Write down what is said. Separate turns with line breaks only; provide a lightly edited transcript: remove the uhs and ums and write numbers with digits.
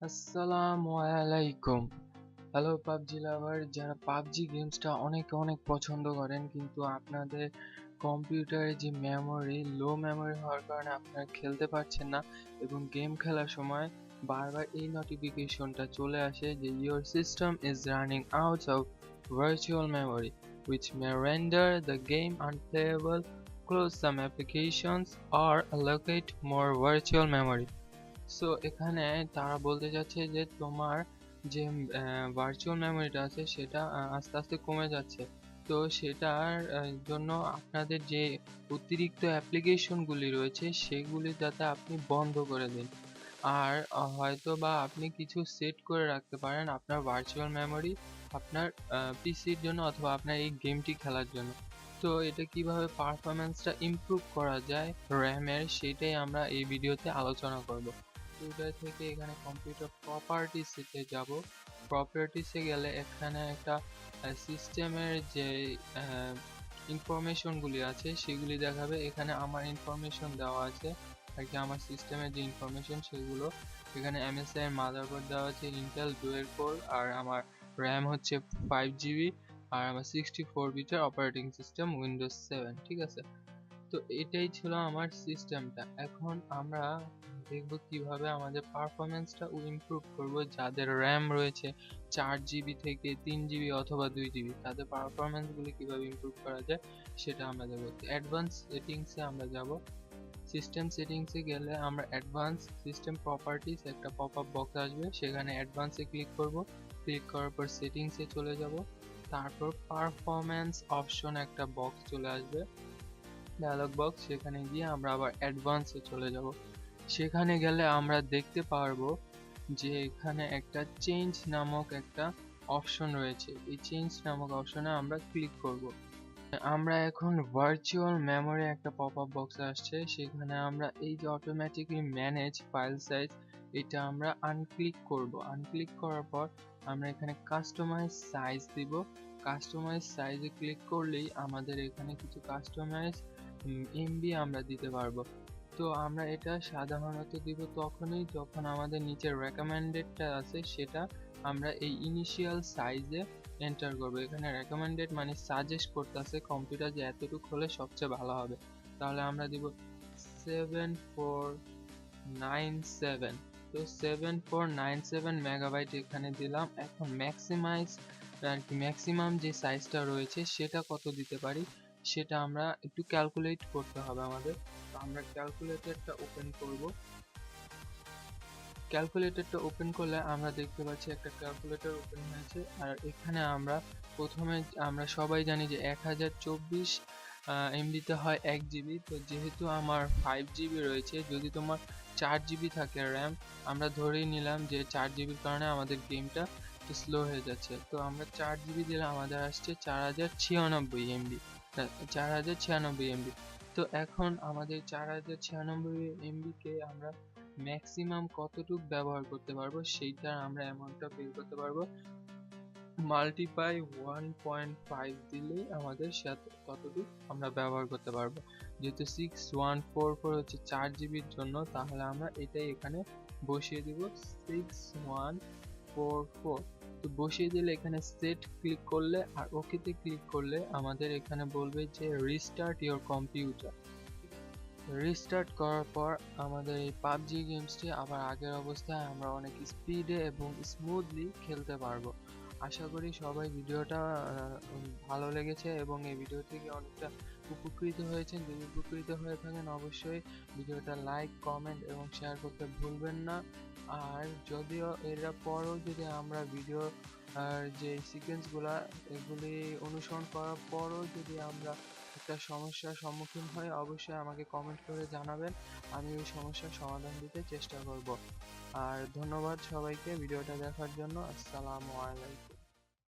আসসালামু আলাইকুম। Hello PUBG লাভার, যারা পাবজি গেমসটা অনেক অনেক পছন্দ করেন কিন্তু আপনাদের কম্পিউটারে যে মেমোরি লো মেমোরি হওয়ার কারণে আপনারা খেলতে পারছেন না এবং গেম খেলার সময় বারবার এই নোটিফিকেশনটা চলে আসে যে your system is running out of virtual memory which may render the game unplayable. Close some applications or allocate more virtual memory. So এখানে তারা বলতে চাচ্ছে যে তোমার যে ভার্চুয়াল মেমোরিটা আছে সেটা আস্তে আস্তে কমে যাচ্ছে। তো সেটার জন্য আপনাদের যে অতিরিক্ত অ্যাপ্লিকেশনগুলি রয়েছে সেগুলি যাতে আপনি বন্ধ করে দিন। আর হয়তো বা আপনি কিছু সেট করে রাখতে পারেন আপনার ভার্চুয়াল মেমোরি আপনার পিসির জন্য অথবা আপনার এই গেমটি খেলার জন্য। তো এটা কিভাবে পারফরম্যান্সটা ইমপ্রুভ করা যায় র্যামের, সেটাই আমরা এই ভিডিওতে আলোচনা করব। কম্পিউটার থেকে এখানে কম্পিউটার প্রপার্টিসে যাব। প্রপার্টিসে গেলে এখানে একটা সিস্টেমের যে ইনফরমেশনগুলি আছে সেগুলি দেখাবে। এখানে আমার ইনফরমেশন দেওয়া আছে আর কি, আমার সিস্টেমের যে ইনফরমেশন সেগুলো। এখানে MSI এর মাদারবোর্ড দেওয়া আছে ইন্টেল ডুয়েল কোর, আর আমার র্যাম হচ্ছে 5 GB, আর আমার 64 বিটের অপারেটিং সিস্টেম উইন্ডোজ 7। ঠিক আছে, তো এটাই ছিল আমার সিস্টেমটা। এখন আমরা দেখব কিভাবে আমাদের পারফরম্যান্সটা ইমপ্রুভ করব। যাদের র্যাম রয়েছে 4 GB থেকে 3 GB অথবা 2 GB, তাদের পারফরম্যান্সগুলি কিভাবে ইমপ্রুভ করা যায় সেটা আমরা দেখব। অ্যাডভান্স সেটিংসে আমরা যাব। সিস্টেম সেটিংসে গেলে আমরা অ্যাডভান্স সিস্টেম প্রপার্টিস একটা পপ আপ বক্স আসবে, সেখানে অ্যাডভান্সে ক্লিক করব। ক্লিক করার পর সেটিংসে চলে যাব। তারপর পারফরম্যান্স অপশন একটা বক্স চলে আসবে, ডায়ালগ বক্স। সেখানে গিয়ে আমরা আবার অ্যাডভান্সে চলে যাব। সেখানে গেলে আমরা দেখতে পারবো যে এখানে একটা চেঞ্জ নামক একটা অপশন রয়েছে। এই চেঞ্জ নামক অপশনে আমরা ক্লিক করব। আমরা এখন ভার্চুয়াল মেমোরি একটা পপ আপ বক্স আসছে, সেখানে আমরা এই যে অটোমেটিকলি ম্যানেজ ফাইল সাইজ, এটা আমরা আনক্লিক করব। আনক্লিক করার পর আমরা এখানে কাস্টমাইজ সাইজ দিব। কাস্টমাইজ সাইজে ক্লিক করলেই আমাদের এখানে কিছু কাস্টমাইজ এমবি আমরা দিতে পারবো। তো আমরা এটা সাধারণত দিব তখনই যখন আমাদের নিচে রেকমেন্ডেডটা আছে সেটা আমরা এই ইনিশিয়াল সাইজে এন্টার করবো। এখানে রেকমেন্ডেড মানে সাজেস্ট করতেছে কম্পিউটার যে এতটুকু হলে সবচেয়ে ভালো হবে। তাহলে আমরা দিব 7497। তো 7497 মেগাবাইট এখানে দিলাম। এখন ম্যাক্সিমাইজ আর কি, ম্যাক্সিমাম যে সাইজটা রয়েছে সেটা কত দিতে পারি সেটা আমরা একটু ক্যালকুলেট করতে হবে আমাদের। তো আমরা ক্যালকুলেটরটা ওপেন করব। ক্যালকুলেটরটা ওপেন করলে আমরা দেখতে পাচ্ছি একটা ক্যালকুলেটর ওপেন হয়েছে। আর এখানে আমরা প্রথমে আমরা সবাই জানি যে 1024 এমবিতে হয় 1 GB। তো যেহেতু আমার 5 GB রয়েছে, যদি তোমার 4 GB থাকে র্যাম, আমরা ধরেই নিলাম যে 4 GBর কারণে আমাদের গেমটা একটু স্লো হয়ে যাচ্ছে। তো আমরা 4 GB দিলে আমাদের আসছে 4096 MB, 4096 MB। তো এখন আমাদের 4096 MB কে আমরা ম্যাক্সিমাম কতটুক ব্যবহার করতে পারবো সেইটা আমরা অ্যামাউন্টটা বের করতে পারবো। মাল্টিপ্লাই 1.5 দিলেই আমাদের ততটুক আমরা ব্যবহার করতে পারবো। যেহেতু 6144 হচ্ছে 4 GBর জন্য, তাহলে আমরা এটাই এখানে বসিয়ে দিব 6144। তো বসিয়ে দিলে এখানে সেট ক্লিক করলে আর ওকেতে ক্লিক করলে আমাদের এখানে বলবে যে রিস্টার্ট ইওর কম্পিউটার। রিস্টার্ট করার পর আমাদের এই পাবজি গেমসটি আবার আগের অবস্থায় আমরা অনেক স্পিডে এবং স্মুথলি খেলতে পারবো। আশা করি সবাই ভিডিওটা ভালো লেগেছে এবং এই ভিডিও থেকে অনেকটা উপকৃত হয়েছেন। যদি উপকৃত হয়ে থাকেন অবশ্যই ভিডিওটা লাইক, কমেন্ট এবং শেয়ার করতে ভুলবেন না। আর যদিও এর পরও যদি আমরা ভিডিও যে সিকোয়েন্সগুলো এগুলি অনুসরণ করার পরও যদি আমরা একটা সমস্যার সম্মুখীন হয়ে অবশ্যই আমাকে কমেন্ট করে জানাবেন, আমি ওই সমস্যার সমাধান দিতে চেষ্টা করব। আর ধন্যবাদ সবাইকে ভিডিওটা দেখার জন্য। আসসালামু আলাইকুম।